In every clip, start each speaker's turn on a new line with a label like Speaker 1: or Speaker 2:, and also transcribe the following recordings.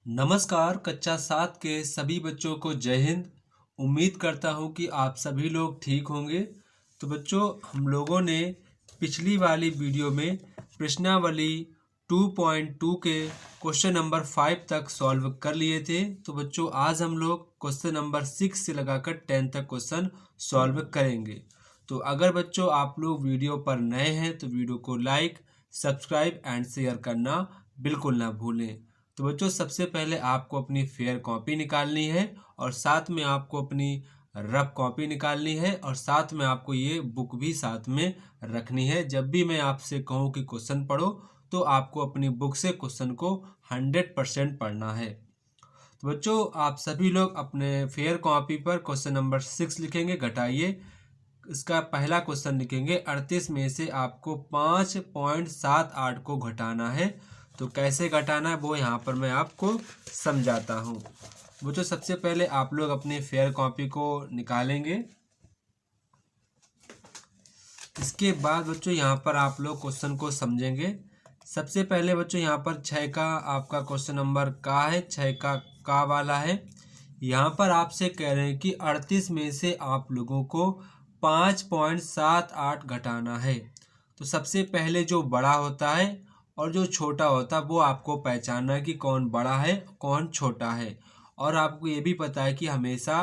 Speaker 1: नमस्कार कक्षा 7 के सभी बच्चों को जय हिंद। उम्मीद करता हूँ कि आप सभी लोग ठीक होंगे। तो बच्चों, हम लोगों ने पिछली वाली वीडियो में प्रश्नावली 2.2 के क्वेश्चन नंबर 5 तक सॉल्व कर लिए थे। तो बच्चों, आज हम लोग क्वेश्चन नंबर 6 से लगाकर 10 तक क्वेश्चन सॉल्व करेंगे। तो अगर बच्चों आप लोग वीडियो पर नए हैं तो वीडियो को लाइक, सब्सक्राइब एंड शेयर करना बिल्कुल ना भूलें। तो बच्चों, सबसे पहले आपको अपनी फेयर कॉपी निकालनी है और साथ में आपको अपनी रफ कॉपी निकालनी है और साथ में आपको ये बुक भी साथ में रखनी है। जब भी मैं आपसे कहूँ कि क्वेश्चन पढ़ो तो आपको अपनी बुक से क्वेश्चन को 100% पढ़ना है। तो बच्चों, आप सभी लोग अपने फेयर कॉपी पर क्वेश्चन नंबर 6 लिखेंगे। घटाइए। इसका पहला क्वेश्चन लिखेंगे 38 में से आपको 5.78 को घटाना है। तो कैसे घटाना है वो यहाँ पर मैं आपको समझाता हूँ। बच्चों, सबसे पहले आप लोग अपनी फेयर कॉपी को निकालेंगे। इसके बाद बच्चों यहाँ पर आप लोग क्वेश्चन को समझेंगे। सबसे पहले बच्चों यहाँ पर 6 का आपका क्वेश्चन नंबर का है, 6 का वाला है। यहाँ पर आपसे कह रहे हैं कि 38 में से आप लोगों को 5.78 घटाना है। तो सबसे पहले जो बड़ा होता है और जो छोटा होता है वो आपको पहचानना है कि कौन बड़ा है कौन छोटा है। और आपको ये भी पता है कि हमेशा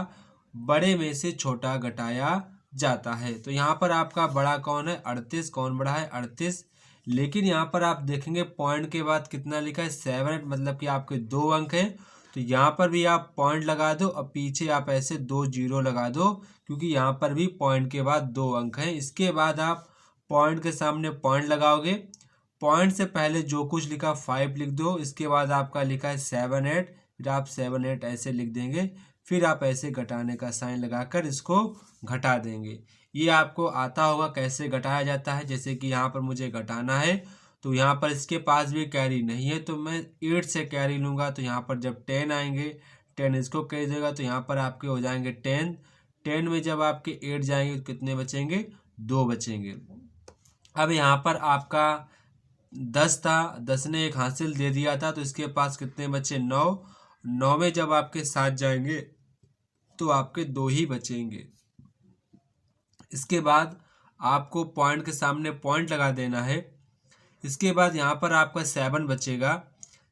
Speaker 1: बड़े में से छोटा घटाया जाता है। तो यहाँ पर आपका बड़ा कौन है? 38। कौन बड़ा है? 38। लेकिन यहाँ पर आप देखेंगे पॉइंट के बाद कितना लिखा है? 7, मतलब कि आपके 2 अंक हैं। तो यहाँ पर भी आप पॉइंट लगा दो और पीछे आप ऐसे 2 जीरो लगा दो, क्योंकि यहाँ पर भी पॉइंट के बाद 2 अंक हैं। इसके बाद आप पॉइंट के सामने पॉइंट लगाओगे। पॉइंट से पहले जो कुछ लिखा 5 लिख दो। इसके बाद आपका लिखा है 7 8, फिर आप 7 8 ऐसे लिख देंगे। फिर आप ऐसे घटाने का साइन लगाकर इसको घटा देंगे। ये आपको आता होगा कैसे घटाया जाता है। जैसे कि यहाँ पर मुझे घटाना है तो यहाँ पर इसके पास भी कैरी नहीं है तो मैं 8 से कैरी लूँगा। तो यहाँ पर जब 10 आएंगे, 10 इसको कैरी देगा तो यहाँ पर आपके हो जाएंगे 10। 10 में जब आपके 8 जाएंगे तो कितने बचेंगे? 2 बचेंगे। अब यहाँ पर आपका 10 था, 10 ने एक हासिल दे दिया था तो इसके पास कितने बचे? 9। 9 में जब आपके 7 जाएंगे तो आपके 2 ही बचेंगे। इसके बाद आपको पॉइंट के सामने पॉइंट लगा देना है। इसके बाद यहाँ पर आपका 7 बचेगा।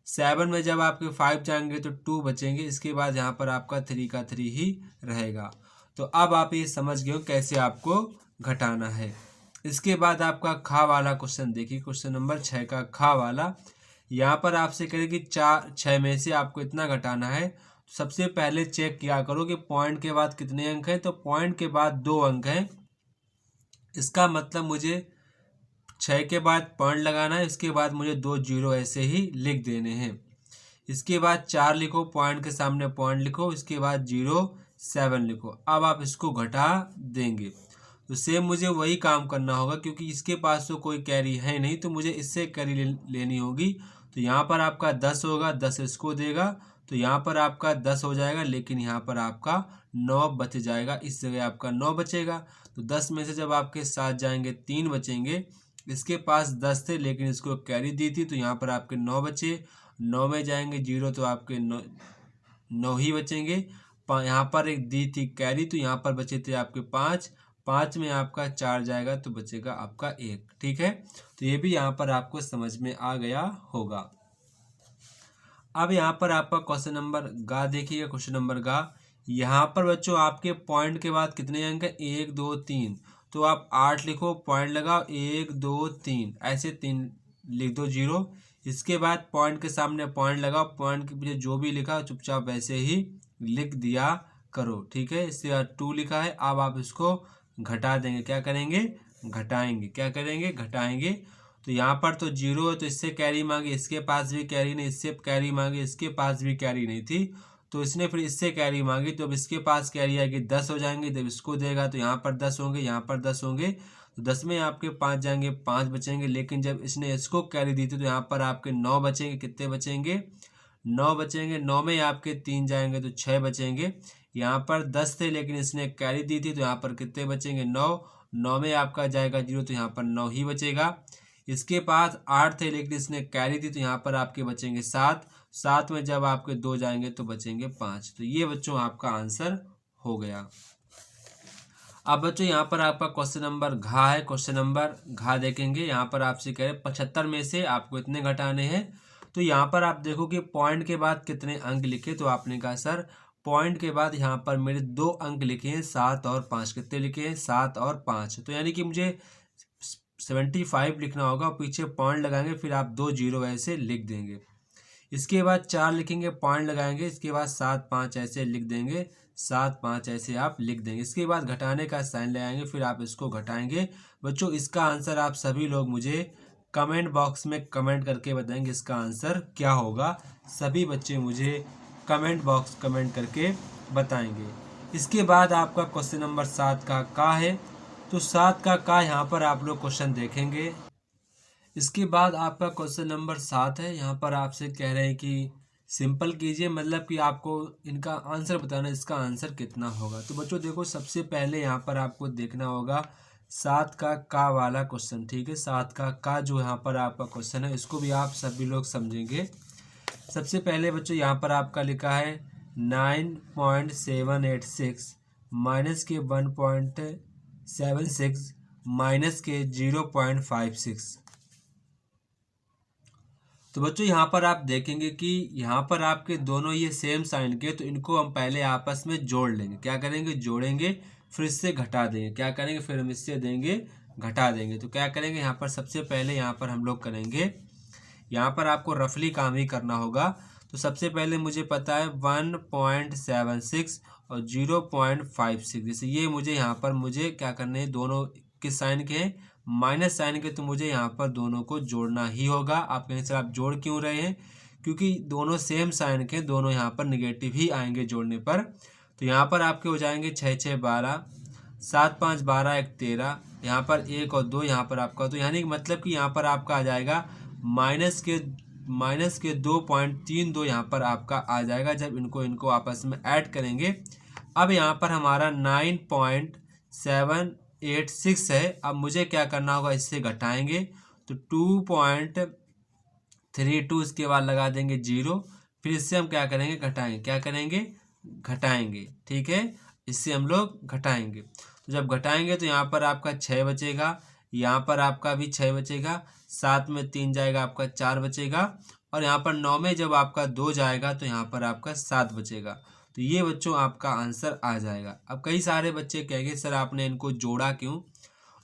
Speaker 1: 7 में जब आपके 5 जाएंगे तो 2 बचेंगे। इसके बाद यहाँ पर आपका 3 का 3 ही रहेगा। तो अब आप ये समझ गए हो कैसे आपको घटाना है। इसके बाद आपका खा वाला क्वेश्चन देखिए, क्वेश्चन नंबर 6 का खा वाला। यहाँ पर आपसे करें कि 6 में से आपको इतना घटाना है। सबसे पहले चेक किया करो कि पॉइंट के बाद कितने अंक हैं। तो पॉइंट के बाद 2 अंक हैं। इसका मतलब मुझे 6 के बाद पॉइंट लगाना है। इसके बाद मुझे 2 जीरो ऐसे ही लिख देने हैं। इसके बाद 4 लिखो, पॉइंट के सामने पॉइंट लिखो। इसके बाद 0 7 लिखो। अब आप इसको घटा देंगे। तो सेम मुझे वही काम करना होगा, क्योंकि इसके पास तो कोई कैरी है नहीं तो मुझे इससे कैरी लेनी होगी। तो यहाँ पर आपका 10 होगा, 10 इसको देगा तो यहाँ पर आपका 10 हो जाएगा, लेकिन यहाँ पर आपका 9 बच जाएगा। इस जगह आपका 9 बचेगा। तो 10 में से जब आपके 7 जाएंगे 3 बचेंगे। इसके पास 10 थे लेकिन इसको कैरी दी थी तो यहाँ पर आपके 9 बचे। 9 में जाएंगे 0 तो आपके 9 ही बचेंगे। यहाँ पर एक दी थी कैरी तो यहाँ पर बचे थे आपके 5। 5 में आपका 4 जाएगा तो बचेगा आपका 1। ठीक है, तो ये भी यहाँ पर आपको समझ में आ गया होगा। अब यहाँ पर आपका क्वेश्चन नंबर गा देखिएगा। क्वेश्चन नंबर गा, यहाँ पर बच्चों आपके पॉइंट के बाद कितने अंक है? 1 2 3। तो आप 8 लिखो, पॉइंट लगाओ, 1 2 3 ऐसे 3 लिख दो 0। इसके बाद पॉइंट के सामने पॉइंट लगाओ। पॉइंट के पीछे जो भी लिखा चुपचाप वैसे ही लिख दिया करो। ठीक है, इसके बाद 2 लिखा है। अब आप इसको घटा देंगे। क्या करेंगे? घटाएंगे। क्या करेंगे? घटाएंगे। तो यहाँ पर तो 0 है तो इससे कैरी मांगी, इसके पास भी कैरी नहीं, इससे कैरी मांगी, इसके पास भी कैरी नहीं थी तो इसने फिर इससे कैरी मांगी। तो अब इसके पास कैरी आएगी 10 हो जाएंगे, जब इसको देगा तो यहाँ पर 10 होंगे, यहाँ पर 10 होंगे। तो 10 में आपके 5 जाएंगे, 5 बचेंगे। लेकिन जब इसने इसको कैरी दी थी तो यहाँ पर आपके 9 बचेंगे। कितने बचेंगे? 9 बचेंगे। 9 में आपके 3 जाएंगे तो 6 बचेंगे। यहाँ पर 10 थे लेकिन इसने कैरी दी थी तो यहाँ पर कितने बचेंगे? 9। 9 में आपका जाएगा 0 तो यहाँ पर 9 ही बचेगा। इसके पास 8 थे लेकिन इसने कैरी दी तो यहाँ पर आपके बचेंगे 7। 7 में जब आपके 2 जाएंगे तो बचेंगे 5। तो ये बच्चों आपका आंसर हो गया। अब बच्चों यहाँ पर आपका क्वेश्चन नंबर घा है। क्वेश्चन नंबर घा देखेंगे, यहाँ पर आपसे कह रहे 75 में से आपको इतने घटाने हैं। तो यहाँ पर आप देखो कि पॉइंट के बाद कितने अंक लिखे, तो आपने कहा सर पॉइंट के बाद यहाँ पर मेरे 2 अंक लिखे हैं 7 और 5। कितने लिखे हैं? 7 और 5। तो यानी कि मुझे 75 लिखना होगा, पीछे पॉइंट लगाएंगे, फिर आप 2 जीरो ऐसे लिख देंगे। इसके बाद 4 लिखेंगे, पॉइंट लगाएंगे, इसके बाद 7 5 ऐसे लिख देंगे, 7 5 ऐसे आप लिख देंगे। इसके बाद घटाने का साइन लगाएंगे, फिर आप इसको घटाएंगे। बच्चों इसका आंसर आप सभी लोग मुझे कमेंट बॉक्स में कमेंट करके बताएंगे इसका आंसर क्या होगा। सभी बच्चे मुझे कमेंट बॉक्स कमेंट करके बताएंगे। इसके बाद आपका क्वेश्चन नंबर 7 का है। तो 7 का यहाँ पर आप लोग क्वेश्चन देखेंगे। इसके बाद आपका क्वेश्चन नंबर 7 है। यहाँ पर आपसे कह रहे हैं कि सिंपल कीजिए, मतलब कि आपको इनका आंसर बताना, इसका आंसर कितना होगा। तो बच्चों देखो सबसे पहले यहाँ पर आपको देखना होगा 7 का वाला क्वेश्चन, ठीक है। 7 का जो यहाँ पर आपका क्वेश्चन है, इसको भी आप सभी लोग समझेंगे। सबसे पहले बच्चों यहाँ पर आपका लिखा है 9.786 माइनस के 1.76 माइनस के 0.56। तो बच्चों यहाँ पर आप देखेंगे कि यहाँ पर आपके दोनों ये सेम साइन के, तो इनको हम पहले आपस में जोड़ लेंगे। क्या करेंगे? जोड़ेंगे, फिर इससे घटा देंगे। क्या करेंगे? फिर हम इससे देंगे घटा देंगे। तो क्या करेंगे? यहाँ पर सबसे पहले यहाँ पर हम लोग करेंगे, यहाँ पर आपको रफली काम ही करना होगा। तो सबसे पहले मुझे पता है 1.76 और 0.56, जैसे ये मुझे यहाँ पर मुझे क्या करने हैं, दोनों किस साइन के हैं? माइनस साइन के। तो मुझे यहाँ पर दोनों को जोड़ना ही होगा। आप कहें सर आप जोड़ क्यों रहे हैं? क्योंकि दोनों सेम साइन के, दोनों यहाँ पर निगेटिव ही आएंगे जोड़ने पर। तो यहाँ पर आपके हो जाएंगे 6 6 12, 7 5 12, 1 13, यहाँ पर 1 और 2 यहाँ पर आपका, तो यानी मतलब कि यहाँ पर आपका आ जाएगा माइनस के 2.32 यहाँ पर आपका आ जाएगा जब इनको आपस में ऐड करेंगे। अब यहाँ पर हमारा 9.786 है। अब मुझे क्या करना होगा? इससे घटाएंगे, तो 2.32, इसके बाद लगा देंगे 0, फिर इससे हम क्या करेंगे? घटाएंगे। क्या करेंगे? घटाएंगे, ठीक है। इससे हम लोग घटाएंगे। तो जब घटाएंगे तो यहाँ पर आपका 6 बचेगा, यहाँ पर आपका भी 6 बचेगा, 7 में 3 जाएगा आपका 4 बचेगा, और यहाँ पर 9 में जब आपका 2 जाएगा तो यहाँ पर आपका 7 बचेगा। तो ये बच्चों आपका आंसर आ जाएगा। अब कई सारे बच्चे कहेंगे सर आपने इनको जोड़ा क्यों?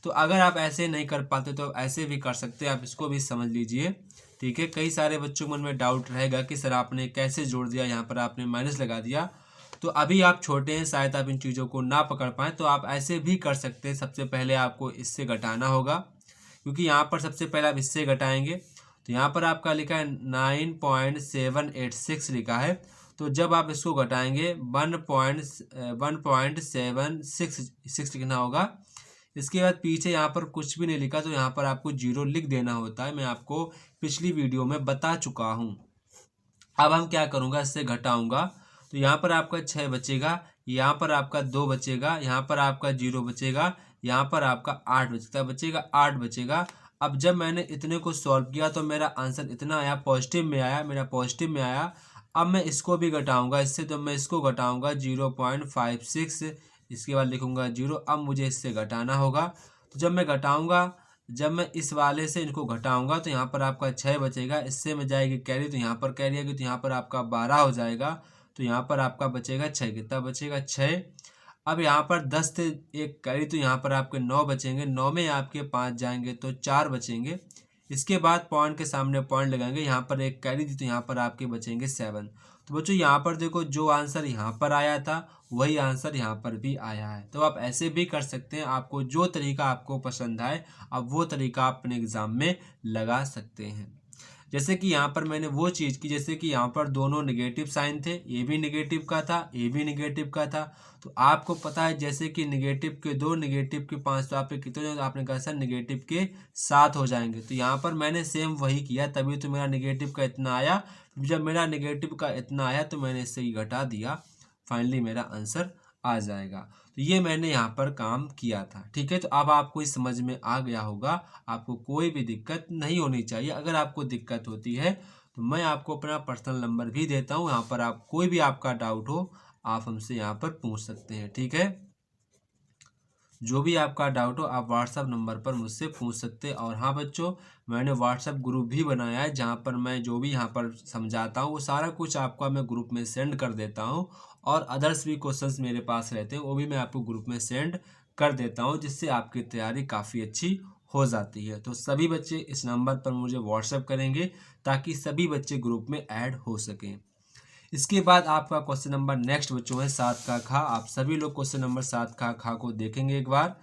Speaker 1: तो अगर आप ऐसे नहीं कर पाते तो ऐसे भी कर सकते हैं, आप इसको भी समझ लीजिए, ठीक है। कई सारे बच्चों के मन में डाउट रहेगा कि सर आपने कैसे जोड़ दिया, यहाँ पर आपने माइनस लगा दिया। तो अभी आप छोटे हैं, शायद आप इन चीज़ों को ना पकड़ पाएँ, तो आप ऐसे भी कर सकते हैं। सबसे पहले आपको इससे घटाना होगा, क्योंकि यहाँ पर सबसे पहले आप इससे घटाएंगे। तो यहाँ पर आपका लिखा है 9.786 लिखा है। तो जब आप इसको घटाएंगे 1.766 लिखना होगा। इसके बाद पीछे यहाँ पर कुछ भी नहीं लिखा, तो यहाँ पर आपको 0 लिख देना होता है। मैं आपको पिछली वीडियो में बता चुका हूँ। अब हम क्या करूँगा? इससे घटाऊँगा, तो यहाँ पर आपका 6 बचेगा, यहाँ पर आपका 2 बचेगा, यहाँ पर आपका 0 बचेगा, यहाँ पर आपका 8 8 बचेगा। अब जब मैंने इतने को सॉल्व किया तो मेरा आंसर इतना आया, पॉजिटिव में आया, मेरा पॉजिटिव में आया। अब मैं इसको भी घटाऊंगा इससे, तो मैं इसको घटाऊंगा 0.56, इसके बाद लिखूंगा 0। अब मुझे इससे घटाना होगा, तो जब मैं घटाऊंगा, जब मैं इस वाले से इनको घटाऊंगा तो यहाँ पर आपका 6 बचेगा, इससे में जाएगी कैरी, तो यहाँ पर कैरी आएगी, तो यहाँ पर आपका 12 हो जाएगा। तो यहाँ पर आपका बचेगा 6, कितना बचेगा? 6। अब यहाँ पर 10 से एक कैरी, तो यहाँ पर आपके 9 बचेंगे, 9 में आपके 5 जाएंगे तो 4 बचेंगे। इसके बाद पॉइंट के सामने पॉइंट लगाएंगे, यहाँ पर एक कैरी थी तो यहाँ पर आपके बचेंगे 7। तो बच्चों यहाँ पर देखो जो आंसर यहाँ पर आया था वही आंसर यहाँ पर भी आया है। तो आप ऐसे भी कर सकते हैं, आपको जो तरीका आपको पसंद आए आप वो तरीका अपने एग्जाम में लगा सकते हैं। जैसे कि यहाँ पर मैंने वो चीज़ की, जैसे कि यहाँ पर दोनों नेगेटिव साइन थे, ये भी नेगेटिव का था, ये भी नेगेटिव का था। तो आपको पता है जैसे कि नेगेटिव के 2, नेगेटिव के 5, तो आप कितने हो? आपने कहा सर नेगेटिव के 7 हो जाएंगे। तो यहाँ पर मैंने सेम वही किया, तभी तो मेरा नेगेटिव का इतना आया। जब मेरा नेगेटिव का इतना आया तो मैंने इससे ही घटा दिया, फाइनली मेरा आंसर आ जाएगा। तो ये मैंने यहाँ पर काम किया था, ठीक है। तो अब आपको इस समझ में आ गया होगा, आपको कोई भी दिक्कत नहीं होनी चाहिए। अगर आपको दिक्कत होती है तो मैं आपको अपना पर्सनल नंबर भी देता हूँ, यहाँ पर आप कोई भी आपका डाउट हो आप हमसे यहाँ पर पूछ सकते हैं। ठीक है, जो भी आपका डाउट हो आप व्हाट्सएप नंबर पर मुझसे पूछ सकते हैं। और हाँ बच्चों, मैंने व्हाट्सएप ग्रुप भी बनाया है जहाँ पर मैं जो भी यहाँ पर समझाता हूँ वो सारा कुछ आपका मैं ग्रुप में सेंड कर देता हूँ, और अदर्स भी क्वेश्चंस मेरे पास रहते हैं वो भी मैं आपको ग्रुप में सेंड कर देता हूँ, जिससे आपकी तैयारी काफ़ी अच्छी हो जाती है। तो सभी बच्चे इस नंबर पर मुझे व्हाट्सएप करेंगे ताकि सभी बच्चे ग्रुप में ऐड हो सकें। इसके बाद आपका क्वेश्चन नंबर नेक्स्ट बच्चों है 7 का खा। आप सभी लोग क्वेश्चन नंबर 7 का खा को देखेंगे एक बार।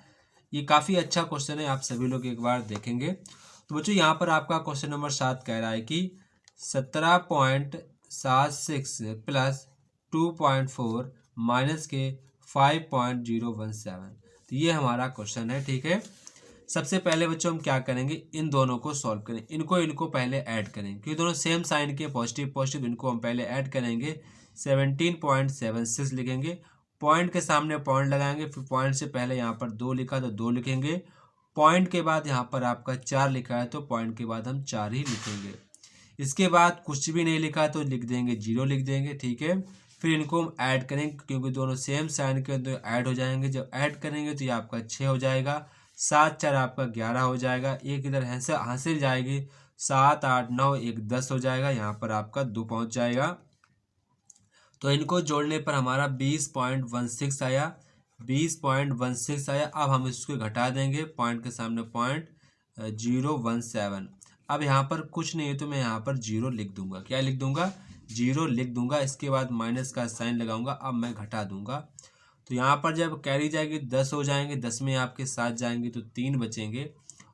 Speaker 1: ये काफ़ी अच्छा क्वेश्चन है, आप सभी लोग एक बार देखेंगे। तो बच्चों यहाँ पर आपका क्वेश्चन नंबर 7 कह रहा है कि 17.76 प्लस 2.4 माइनस के 5.017। तो ये हमारा क्वेश्चन है। ठीक है, सबसे पहले बच्चों हम क्या करेंगे, इन दोनों को सॉल्व करें, इनको पहले ऐड करेंगे क्योंकि दोनों सेम साइन के पॉजिटिव पॉजिटिव, इनको हम पहले ऐड करेंगे। 17.76 लिखेंगे, पॉइंट के सामने पॉइंट लगाएंगे, फिर पॉइंट से पहले यहाँ पर 2 लिखा तो 2 लिखेंगे, पॉइंट के बाद यहाँ पर आपका 4 लिखा है तो पॉइंट के बाद हम 4 ही लिखेंगे। इसके बाद कुछ भी नहीं लिखा तो लिख देंगे 0 लिख देंगे। ठीक है, फिर इनको हम ऐड करेंगे क्योंकि दोनों सेम साइन के तो ऐड हो जाएंगे। जब ऐड करेंगे तो ये आपका 6 हो जाएगा, 7 4 आपका 11 हो जाएगा, एक इधर हासिल जाएगी, 7 8 9 1 10 हो जाएगा, यहाँ पर आपका 2 पहुँच जाएगा। तो इनको जोड़ने पर हमारा 20.16 आया, 20.16 आया। अब हम इसको घटा देंगे, पॉइंट के सामने पॉइंट 017। अब यहाँ पर कुछ नहीं है तो मैं यहाँ पर 0 लिख दूंगा। क्या लिख दूंगा, 0 लिख दूंगा। इसके बाद माइनस का साइन लगाऊंगा, अब मैं घटा दूंगा। तो यहाँ पर जब कैरी जाएगी 10 हो जाएंगे, 10 में आपके 7 जाएंगे तो 3 बचेंगे।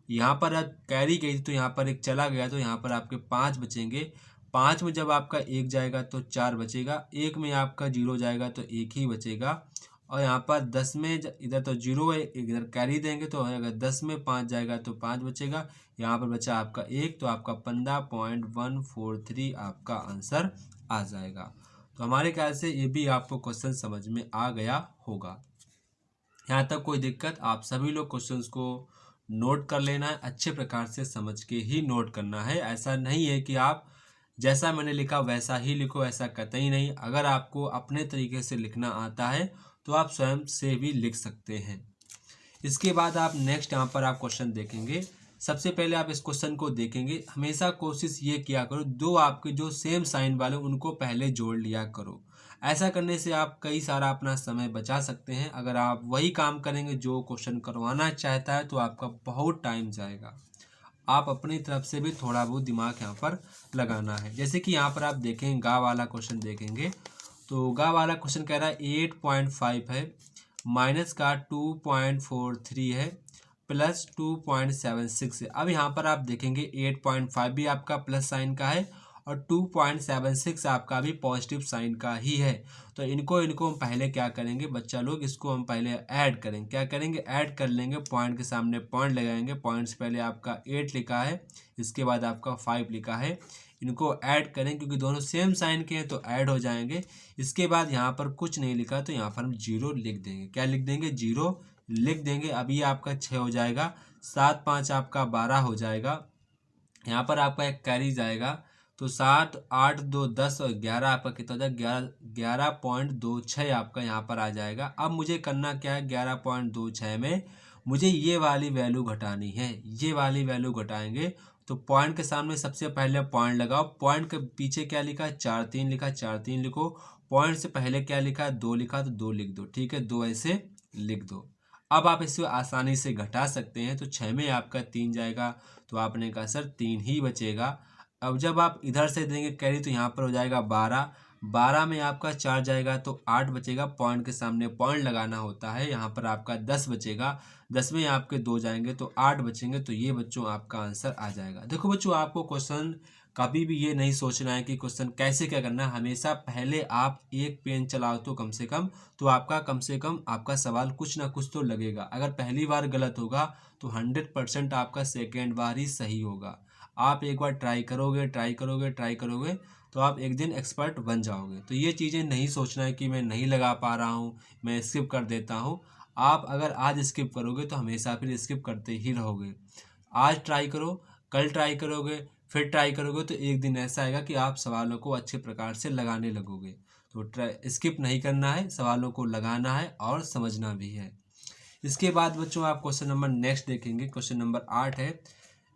Speaker 1: यहाँ पर अब कैरी गई तो यहाँ पर एक चला गया तो यहाँ पर आपके 5 बचेंगे। 5 में जब आपका 1 जाएगा तो 4 बचेगा, 1 में आपका 0 जाएगा तो 1 ही बचेगा। और यहाँ पर 10 में इधर तो 0 है, इधर कैरी देंगे तो अगर 10 में 5 जाएगा तो 5 बचेगा, यहाँ पर बचा आपका 1, तो आपका 15.143 आपका आंसर आ जाएगा। तो हमारे ख्याल से ये भी आपको क्वेश्चन समझ में आ गया होगा। यहाँ तक कोई दिक्कत, आप सभी लोग क्वेश्चंस को नोट कर लेना है, अच्छे प्रकार से समझ के ही नोट करना है। ऐसा नहीं है कि आप जैसा मैंने लिखा वैसा ही लिखो, ऐसा कतई नहीं। अगर आपको अपने तरीके से लिखना आता है तो आप स्वयं से भी लिख सकते हैं। इसके बाद आप नेक्स्ट यहाँ पर आप क्वेश्चन देखेंगे। सबसे पहले आप इस क्वेश्चन को देखेंगे, हमेशा कोशिश ये किया करो दो आपके जो सेम साइन वाले उनको पहले जोड़ लिया करो। ऐसा करने से आप कई सारा अपना समय बचा सकते हैं। अगर आप वही काम करेंगे जो क्वेश्चन करवाना चाहता है तो आपका बहुत टाइम जाएगा। आप अपनी तरफ से भी थोड़ा बहुत दिमाग यहाँ पर लगाना है। जैसे कि यहाँ पर आप देखें गा वाला क्वेश्चन देखेंगे, तो गा वाला क्वेश्चन कह रहा है 8.5 है, माइनस का 2.43 है, प्लस 2.76 है। अब यहाँ पर आप देखेंगे 8.5 भी आपका प्लस साइन का है और 2.76 आपका भी पॉजिटिव साइन का ही है। तो इनको हम पहले क्या करेंगे बच्चा लोग, इसको हम पहले ऐड करेंगे। क्या करेंगे, ऐड कर लेंगे, पॉइंट के सामने पॉइंट लगाएंगे, पॉइंट से पहले आपका 8 लिखा है, इसके बाद आपका 5 लिखा है। इनको ऐड करें क्योंकि दोनों सेम साइन के हैं तो ऐड हो जाएंगे। इसके बाद यहाँ पर कुछ नहीं लिखा तो यहाँ पर हम 0 लिख देंगे। क्या लिख देंगे, 0 लिख देंगे। अभी आपका 6 हो जाएगा, 7 5 आपका 12 हो जाएगा, यहाँ पर आपका एक कैरी जाएगा तो 7 8 2 10 और 11 आपका कितना हो जाएगा, 11.26 आपका यहाँ पर आ जाएगा। अब मुझे करना क्या है, 11.26 में मुझे ये वाली वैल्यू घटानी है। ये वाली वैल्यू घटाएंगे तो पॉइंट के सामने सबसे पहले पॉइंट लगाओ, पॉइंट के पीछे क्या लिखा है, 4 3 लिखा, 4 3 लिखो। पॉइंट से पहले क्या लिखा है, 2 लिखा तो 2 लिख दो। ठीक है, 2 ऐसे लिख दो। अब आप इसे आसानी से घटा सकते हैं। तो 6 में आपका 3 जाएगा तो आपने कहा सर 3 ही बचेगा। अब जब आप इधर से देंगे कैरी तो यहाँ पर हो जाएगा 12, 12 में आपका 4 जाएगा तो 8 बचेगा, पॉइंट के सामने पॉइंट लगाना होता है, यहाँ पर आपका 10 बचेगा, 10 में आपके 2 जाएंगे तो 8 बचेंगे। तो ये बच्चों आपका आंसर आ जाएगा। देखो बच्चों, आपको क्वेश्चन कभी भी ये नहीं सोचना है कि क्वेश्चन कैसे क्या करना है। हमेशा पहले आप एक पेन चलाओ तो कम से कम आपका सवाल कुछ ना कुछ तो लगेगा। अगर पहली बार गलत होगा तो 100% आपका सेकेंड बार ही सही होगा। आप एक बार ट्राई करोगे तो आप एक दिन एक्सपर्ट बन जाओगे। तो ये चीज़ें नहीं सोचना है कि मैं नहीं लगा पा रहा हूँ, मैं स्किप कर देता हूँ। आप अगर आज स्किप करोगे तो हमेशा फिर स्किप करते ही रहोगे। आज ट्राई करो, कल ट्राई करोगे, फिर ट्राई करोगे तो एक दिन ऐसा आएगा कि आप सवालों को अच्छे प्रकार से लगाने लगोगे। तो स्किप नहीं करना है, सवालों को लगाना है और समझना भी है। इसके बाद बच्चों आप क्वेश्चन नंबर नेक्स्ट देखेंगे। क्वेश्चन नंबर 8 है।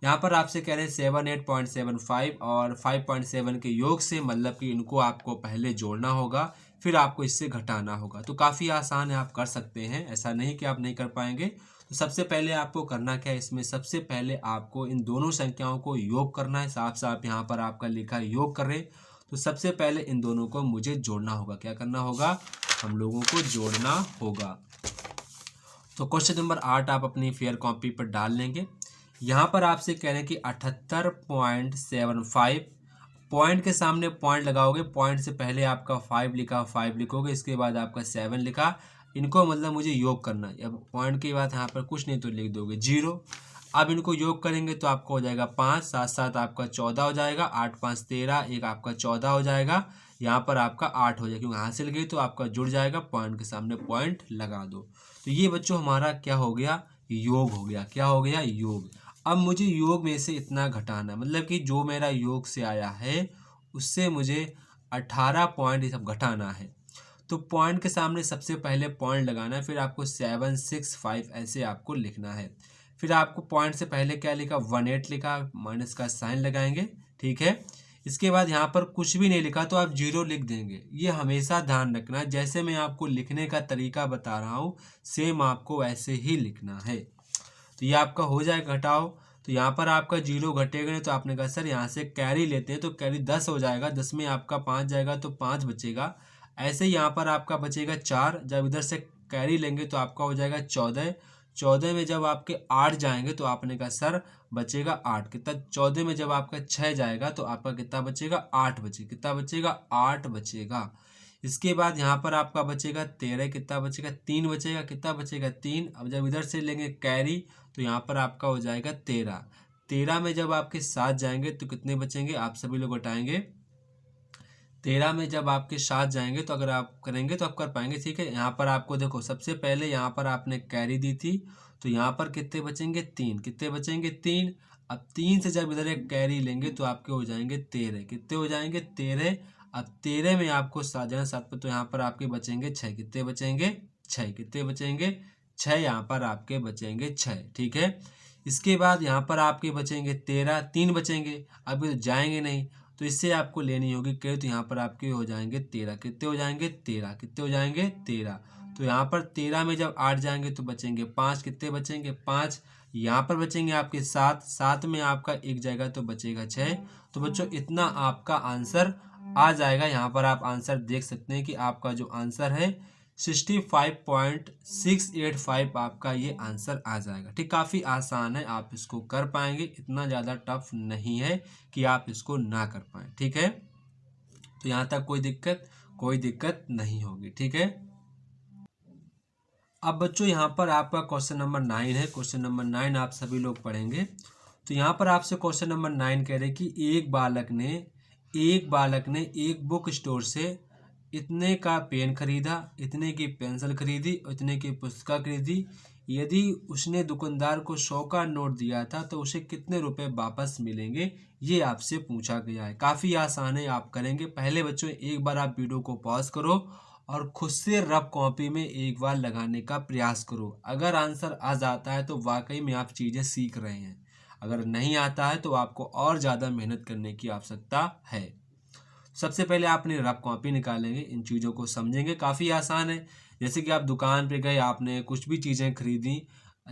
Speaker 1: यहाँ पर आपसे कह रहे हैं 78.75 और 5.7 के योग से, मतलब कि इनको आपको पहले जोड़ना होगा, फिर आपको इससे घटाना होगा। तो काफ़ी आसान है, आप कर सकते हैं, ऐसा नहीं कि आप नहीं कर पाएंगे। तो सबसे पहले आपको करना क्या है, इसमें सबसे पहले आपको इन दोनों संख्याओं को योग करना है। साफ साफ यहाँ पर आपका लिखा है योग कर रहे। तो सबसे पहले इन दोनों को मुझे जोड़ना होगा। क्या करना होगा, हम लोगों को जोड़ना होगा। तो क्वेश्चन नंबर 8 आप अपनी फेयर कॉपी पर डाल लेंगे। यहाँ पर आपसे कह रहे हैं कि 78.75, पॉइंट के सामने पॉइंट लगाओगे, पॉइंट से पहले आपका 5 लिखा, 5 लिखोगे, इसके बाद आपका 7 लिखा, इनको मतलब मुझे योग करना है। अब पॉइंट के बाद यहाँ पर कुछ नहीं तो लिख दोगे 0। अब इनको योग करेंगे तो आपको हो जाएगा 5, 7 7 आपका 14 हो जाएगा, 8 5 13, एक आपका 14 हो जाएगा, यहाँ पर आपका 8 हो जाएगा, क्योंकि हासिल गई तो आपका जुड़ जाएगा, पॉइंट के सामने पॉइंट लगा दो। तो ये बच्चों हमारा क्या हो गया, योग हो गया। क्या हो गया, योग। अब मुझे योग में से इतना घटाना, मतलब कि जो मेरा योग से आया है उससे मुझे 18 पॉइंट ये सब घटाना है। तो पॉइंट के सामने सबसे पहले पॉइंट लगाना है, फिर आपको 7 6 5 ऐसे आपको लिखना है। फिर आपको पॉइंट से पहले क्या लिखा, 18 लिखा, माइनस का साइन लगाएंगे, ठीक है। इसके बाद यहाँ पर कुछ भी नहीं लिखा तो आप 0 लिख देंगे। ये हमेशा ध्यान रखना, जैसे मैं आपको लिखने का तरीका बता रहा हूँ सेम आपको ऐसे ही लिखना है। तो ये आपका हो जाएगा घटाओ। तो यहाँ पर आपका 0 घटेगा नहीं, तो आपने कहा सर यहाँ से कैरी लेते हैं, तो कैरी 10 हो जाएगा, 10 में आपका 5 जाएगा तो 5 बचेगा। ऐसे ही यहाँ पर आपका बचेगा 4, जब इधर से कैरी लेंगे तो आपका हो जाएगा 14। 14 में जब आपके 8 जाएंगे तो आपने कहा सर बचेगा 8, कितना, 14 में जब आपका 6 जाएगा तो आपका कितना बचेगा, 8 बचेगा, कितना बचेगा, 8 बचेगा। इसके बाद यहाँ पर आपका बचेगा 13, कितना बचेगा, 3 बचेगा, कितना बचेगा, 3। अब जब इधर से लेंगे कैरी तो यहाँ पर आपका हो जाएगा 13। 13 में जब आपके 7 जाएंगे तो कितने बचेंगे, आप सभी लोग घटाएंगे। 13 में जब आपके 7 जाएंगे तो अगर आप करेंगे तो आप कर पाएंगे, ठीक है। यहाँ पर आपको देखो सबसे पहले यहाँ पर आपने कैरी दी थी, तो यहाँ पर कितने बचेंगे, 3, कितने बचेंगे, 3। अब 3 से जब इधर एक कैरी लेंगे तो आपके हो जाएंगे 13, कितने हो जाएंगे, 13। अब 13 में आपको 7 जाना 7 पर, तो यहाँ पर आपके बचेंगे 6, कितने बचेंगे, 6, कितने बचेंगे, 6, यहाँ पर आपके बचेंगे 6, ठीक है। इसके बाद यहाँ पर आपके बचेंगे 13, 3 बचेंगे, अब जाएंगे नहीं तो इससे आपको लेनी होगी कैरी, तो यहाँ पर आपके हो जाएंगे 13, कितने हो जाएंगे, 13, कितने हो जाएंगे, 13। तो यहाँ पर 13 में जब 8 जाएंगे तो बचेंगे 5, कितने बचेंगे, 5। यहाँ पर बचेंगे आपके 7, 7 में आपका 1 जाएगा तो बचेगा 6। तो बच्चों इतना आपका आंसर आ जाएगा। यहाँ पर आप आंसर देख सकते हैं कि आपका जो आंसर है 65.685 आपका ये आंसर आ जाएगा, ठीक। काफ़ी आसान है, आप इसको कर पाएंगे, इतना ज़्यादा टफ नहीं है कि आप इसको ना कर पाएँ, ठीक है। तो यहाँ तक कोई दिक्कत नहीं होगी, ठीक है। अब बच्चों यहाँ पर आपका क्वेश्चन नंबर 9 है। क्वेश्चन नंबर 9 आप सभी लोग पढ़ेंगे। तो यहाँ पर आपसे क्वेश्चन नंबर 9 कह रहे कि एक बालक ने एक बुक स्टोर से इतने का पेन खरीदा, इतने की पेंसिल खरीदी, इतने की पुस्तक खरीदी। यदि उसने दुकानदार को 100 का नोट दिया था तो उसे कितने रुपए वापस मिलेंगे, ये आपसे पूछा गया है। काफ़ी आसान है, आप करेंगे। पहले बच्चों एक बार आप वीडियो को पॉज करो और खुद से रफ कॉपी में एक बार लगाने का प्रयास करो। अगर आंसर आ जाता है तो वाकई में आप चीज़ें सीख रहे हैं, अगर नहीं आता है तो आपको और ज़्यादा मेहनत करने की आवश्यकता है। सबसे पहले आप अपनी रफ कॉपी निकालेंगे, इन चीज़ों को समझेंगे। काफ़ी आसान है। जैसे कि आप दुकान पे गए, आपने कुछ भी चीज़ें खरीदी,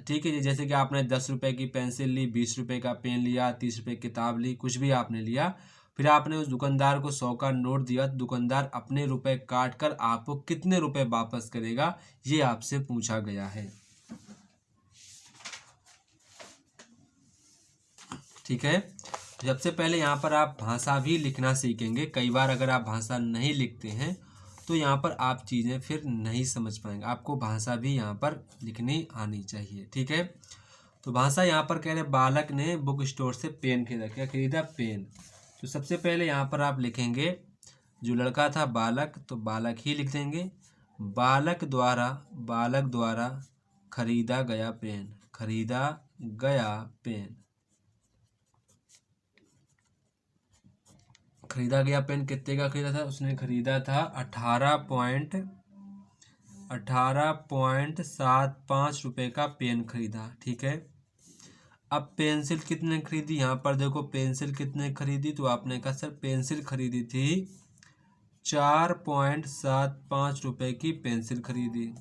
Speaker 1: ठीक है। जैसे कि आपने 10 रुपये की पेंसिल ली, 20 रुपये का पेन लिया, 30 रुपये की किताब ली, कुछ भी आपने लिया, फिर आपने उस दुकानदार को 100 का नोट दिया, तो दुकानदार अपने रुपए काट कर आपको कितने रुपए वापस करेगा, ये आपसे पूछा गया है, ठीक है। सबसे पहले यहाँ पर आप भाषा भी लिखना सीखेंगे। कई बार अगर आप भाषा नहीं लिखते हैं तो यहाँ पर आप चीज़ें फिर नहीं समझ पाएंगे। आपको भाषा भी यहाँ पर लिखनी आनी चाहिए, ठीक है। तो भाषा यहाँ पर कह रहे बालक ने बुक स्टोर से पेन खरीदा। क्या खरीदा, पेन। तो सबसे पहले यहाँ पर आप लिखेंगे, जो लड़का था बालक, तो बालक ही लिख देंगे। बालक द्वारा खरीदा गया पेन, खरीदा गया पेन। खरीदा गया पेन कितने का खरीदा था, उसने खरीदा था 18.75 रुपये का पेन खरीदा। ठीक है, अब पेंसिल कितने खरीदी, यहाँ पर देखो पेंसिल कितने खरीदी, तो आपने कहा सर पेंसिल खरीदी थी 4.75 रुपये की पेंसिल खरीदी।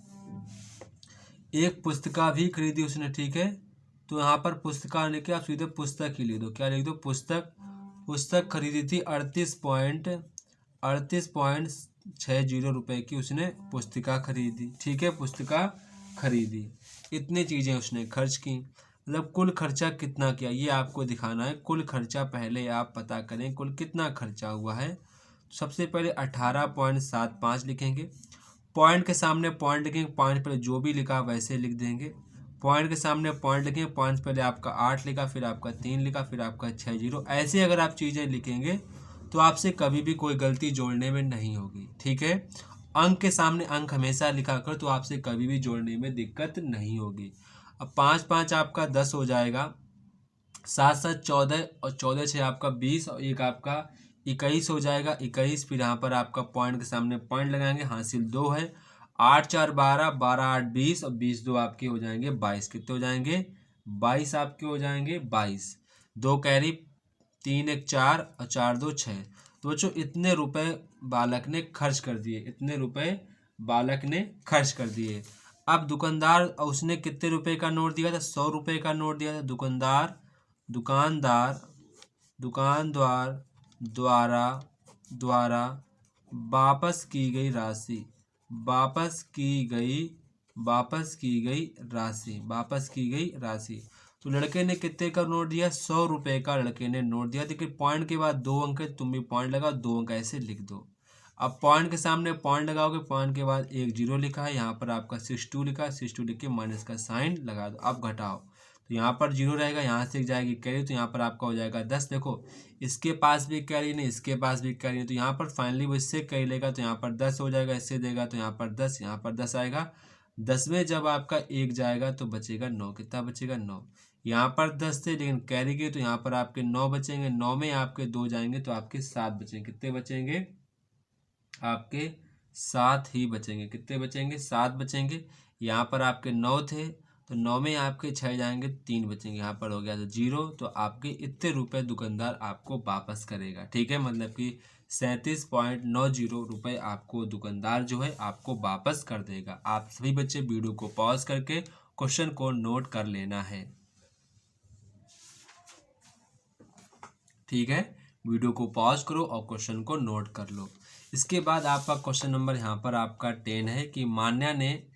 Speaker 1: एक पुस्तिका भी खरीदी उसने। ठीक है, तो यहाँ पर पुस्तिका लिख के आप सीधे पुस्तक ही लिख दो। क्या लिख दो, पुस्तक। पुस्तक खरीदी थी 38.60 रुपये की उसने पुस्तिका खरीदी। ठीक है, पुस्तिका खरीदी। इतनी चीज़ें उसने खर्च की, मतलब कुल खर्चा कितना किया ये आपको दिखाना है। कुल खर्चा पहले आप पता करें कुल कितना खर्चा हुआ है। सबसे पहले 18.75 लिखेंगे, पॉइंट के सामने पॉइंट लिखेंगे, पॉइंट पहले जो भी लिखा वैसे लिख देंगे। पॉइंट के सामने पॉइंट लिखेंगे, पॉइंट पहले आपका 8 लिखा, फिर आपका 3 लिखा, फिर आपका 6 जीरो। ऐसे अगर आप चीज़ें लिखेंगे तो आपसे कभी भी कोई गलती जोड़ने में नहीं होगी। ठीक है, अंक के सामने अंक हमेशा लिखा कर, तो आपसे कभी भी जोड़ने में दिक्कत नहीं होगी। अब 5 5 आपका 10 हो जाएगा, 7 7 14 और 14 6 आपका 20 और एक आपका 21 हो जाएगा, 21। फिर यहाँ पर आपका पॉइंट के सामने पॉइंट लगाएंगे, हासिल 2 है। 8 4 12, 12 8 20 और 20 2 आपके हो जाएंगे 22। कितने हो जाएंगे, 22 आपके हो जाएंगे 22। 2 कैरी, 3 1 4 और 4 2 6। तो बच्चों इतने रुपए बालक ने खर्च कर दिए, इतने रुपए बालक ने खर्च कर दिए। अब दुकानदार, उसने कितने रुपए का नोट दिया था, 100 रुपये का नोट दिया था। दुकानदार द्वारा वापस की गई राशि। तो लड़के ने कितने का नोट दिया, 100 रुपये का लड़के ने नोट दिया। देखिए पॉइंट के बाद 2 अंक है, तुम भी पॉइंट लगाओ, 2 अंक ऐसे लिख दो। अब पॉइंट के सामने पॉइंट लगाओगे, पॉइंट के बाद 1 जीरो लिखा है, यहाँ पर आपका 62 लिखा है, 62 लिख के माइनस का साइन लगा दो। अब घटाओ, तो यहाँ पर जीरो रहेगा, यहाँ से जाएगी कैरी, तो यहाँ पर आपका हो जाएगा 10। देखो इसके पास भी कैरी नहीं, इसके पास भी कैरी नहीं, तो यहाँ पर फाइनली वो इससे कैरी लेगा, तो यहाँ पर 10 हो जाएगा, इससे देगा तो यहाँ पर 10, यहाँ पर 10 आएगा। 10 में जब आपका 1 जाएगा तो बचेगा 9। कितना बचेगा, 9। यहाँ पर 10 थे लेकिन कैरी गए, तो यहाँ पर आपके 9 बचेंगे। 9 में आपके 2 जाएंगे तो आपके 7 बचेंगे। कितने बचेंगे, आपके 7 ही बचेंगे। कितने बचेंगे, 7 बचेंगे। यहाँ पर आपके 9 थे, तो 9 में आपके 6 जाएंगे, 3 बचेंगे। यहाँ पर हो गया तो 0, तो आपके इतने रुपए दुकानदार आपको वापस करेगा। ठीक है, मतलब कि 37.90 रुपये आपको दुकानदार जो है आपको वापस कर देगा। आप सभी बच्चे वीडियो को पॉज करके क्वेश्चन को नोट कर लेना है। ठीक है, वीडियो को पॉज करो और क्वेश्चन को नोट कर लो। इसके बाद आपका क्वेश्चन नंबर यहाँ पर आपका 10 है कि मान्या ने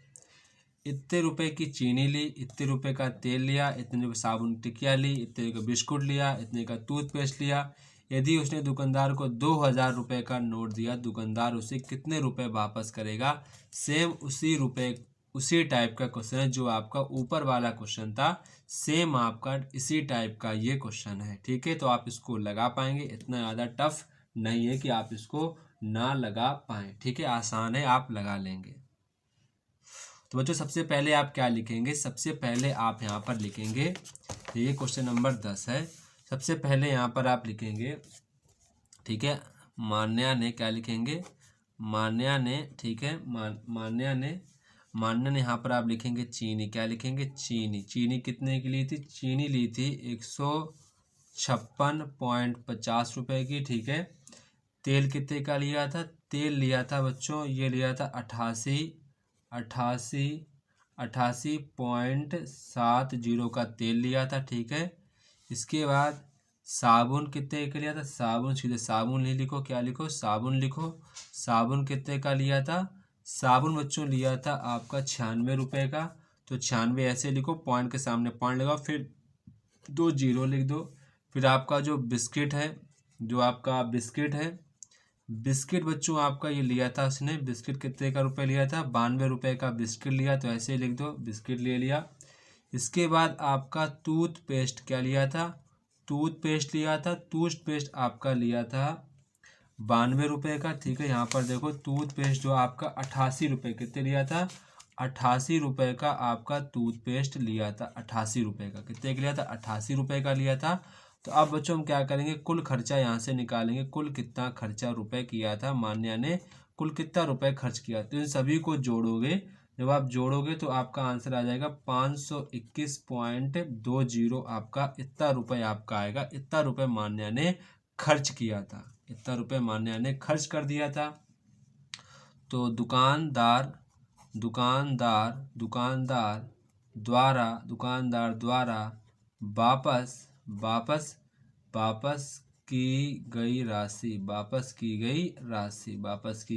Speaker 1: इतने रुपए की चीनी ली, इतने रुपए का तेल लिया, इतने साबुन टिकिया ली, इतने का बिस्कुट लिया, इतने का टूथपेस्ट लिया। यदि उसने दुकानदार को 2000 रुपये का नोट दिया, दुकानदार उसे कितने रुपए वापस करेगा। सेम उसी टाइप का क्वेश्चन है जो आपका ऊपर वाला क्वेश्चन था, सेम आपका इसी टाइप का ये क्वेश्चन है। ठीक है, तो आप इसको लगा पाएंगे, इतना ज़्यादा टफ नहीं है कि आप इसको ना लगा पाएँ। ठीक है, आसान है, आप लगा लेंगे। तो बच्चों सबसे पहले आप क्या लिखेंगे, सबसे पहले आप यहाँ पर लिखेंगे, ये क्वेश्चन नंबर 10 है। सबसे पहले यहाँ पर आप लिखेंगे, ठीक है, मान्या ने क्या लिखेंगे, मान्या ने, ठीक है, मान्या ने यहाँ पर आप लिखेंगे चीनी। क्या लिखेंगे, चीनी। चीनी कितने की ली थी, चीनी ली थी 156.50 रुपये की। ठीक है, तेल कितने का लिया था, तेल लिया था बच्चों, ये लिया था 88.70 का तेल लिया था। ठीक है, इसके बाद साबुन कितने का लिया था, साबुन, सीधे साबुन नहीं लिखो, क्या लिखो, साबुन लिखो। साबुन कितने का लिया था, साबुन बच्चों लिया था आपका 96 रुपये का, तो 96 ऐसे लिखो, पॉइंट के सामने पॉइंट लगाओ, फिर 2 जीरो लिख दो। फिर आपका जो बिस्किट है, बिस्किट बच्चों आपका ये लिया था उसने, बिस्किट कितने का रुपये लिया था, 92 रुपये का बिस्किट लिया, तो ऐसे लिख दो, बिस्किट ले लिया। इसके बाद आपका टूथपेस्ट क्या लिया था, टूथपेस्ट लिया था, टूथपेस्ट आपका लिया था 92 रुपये का। ठीक है, यहाँ पर देखो टूथपेस्ट जो आपका 88 रुपये, कितने लिया था, 88 रुपये का आपका टूथपेस्ट लिया था, 88 रुपये का। कितने का लिया था, 88 रुपये का लिया था। तो अब बच्चों हम क्या करेंगे, कुल खर्चा यहाँ से निकालेंगे। कुल कितना खर्चा रुपए किया था, मान्या ने कुल कितना रुपए खर्च किया। तो इन सभी को जोड़ोगे, जब आप जोड़ोगे तो आपका आंसर आ जाएगा 521.20। आपका इतना रुपए आपका आएगा, इतना रुपए मान्या ने खर्च किया था, इतना रुपए मान्या ने खर्च कर दिया था। तो दुकानदार द्वारा वापस की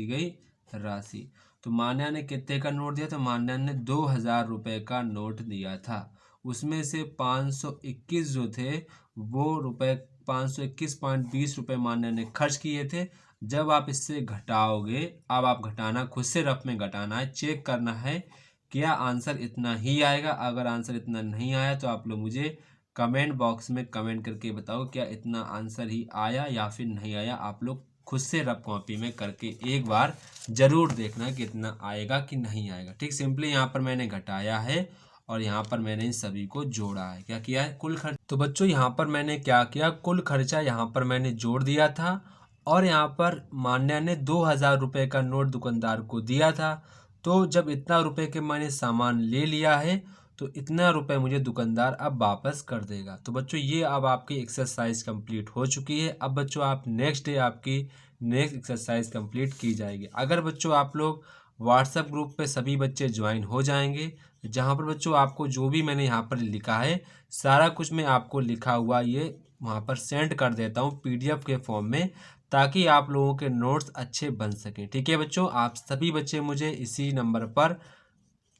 Speaker 1: गई राशि। तो मान्या ने कितने का नोट दिया, तो मान्या ने 2000 रुपये का नोट दिया था। उसमें से 521 जो थे वो रुपए 521.20 रुपये मान्या ने खर्च किए थे। जब आप इससे घटाओगे, अब आप घटाना खुद से रफ में घटाना है, चेक करना है क्या आंसर इतना ही आएगा। अगर आंसर इतना नहीं आया तो आप लोग मुझे कमेंट बॉक्स में कमेंट करके बताओ क्या इतना आंसर ही आया या फिर नहीं आया। आप लोग खुद से रफ कॉपी में करके एक बार जरूर देखना कि इतना आएगा कि नहीं आएगा। ठीक, सिंपली यहाँ पर मैंने घटाया है और यहाँ पर मैंने इन सभी को जोड़ा है। क्या किया है, कुल खर्च। तो बच्चों यहाँ पर मैंने क्या किया, कुल खर्चा यहाँ पर मैंने जोड़ दिया था और यहाँ पर मान्या ने 2000 रुपये का नोट दुकानदार को दिया था। तो जब इतना रुपए के मैंने सामान ले लिया है तो इतना रुपए मुझे दुकानदार अब वापस कर देगा। तो बच्चों ये अब आपकी एक्सरसाइज कंप्लीट हो चुकी है। अब बच्चों आप नेक्स्ट डे आपकी नेक्स्ट एक्सरसाइज कंप्लीट की जाएगी। अगर बच्चों आप लोग व्हाट्सएप ग्रुप पे सभी बच्चे ज्वाइन हो जाएंगे, जहाँ पर बच्चों आपको जो भी मैंने यहाँ पर लिखा है सारा कुछ मैं आपको लिखा हुआ ये वहाँ पर सेंड कर देता हूँ PDF के फॉर्म में, ताकि आप लोगों के नोट्स अच्छे बन सकें। ठीक है बच्चों, आप सभी बच्चे मुझे इसी नंबर पर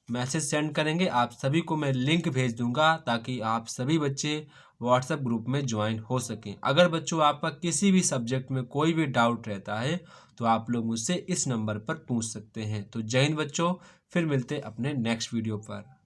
Speaker 1: मैसेज सेंड करेंगे, आप सभी को मैं लिंक भेज दूंगा ताकि आप सभी बच्चे व्हाट्सएप ग्रुप में ज्वाइन हो सकें। अगर बच्चों आपका किसी भी सब्जेक्ट में कोई भी डाउट रहता है तो आप लोग मुझसे इस नंबर पर पूछ सकते हैं। तो जय हिंद बच्चों, फिर मिलते अपने नेक्स्ट वीडियो पर।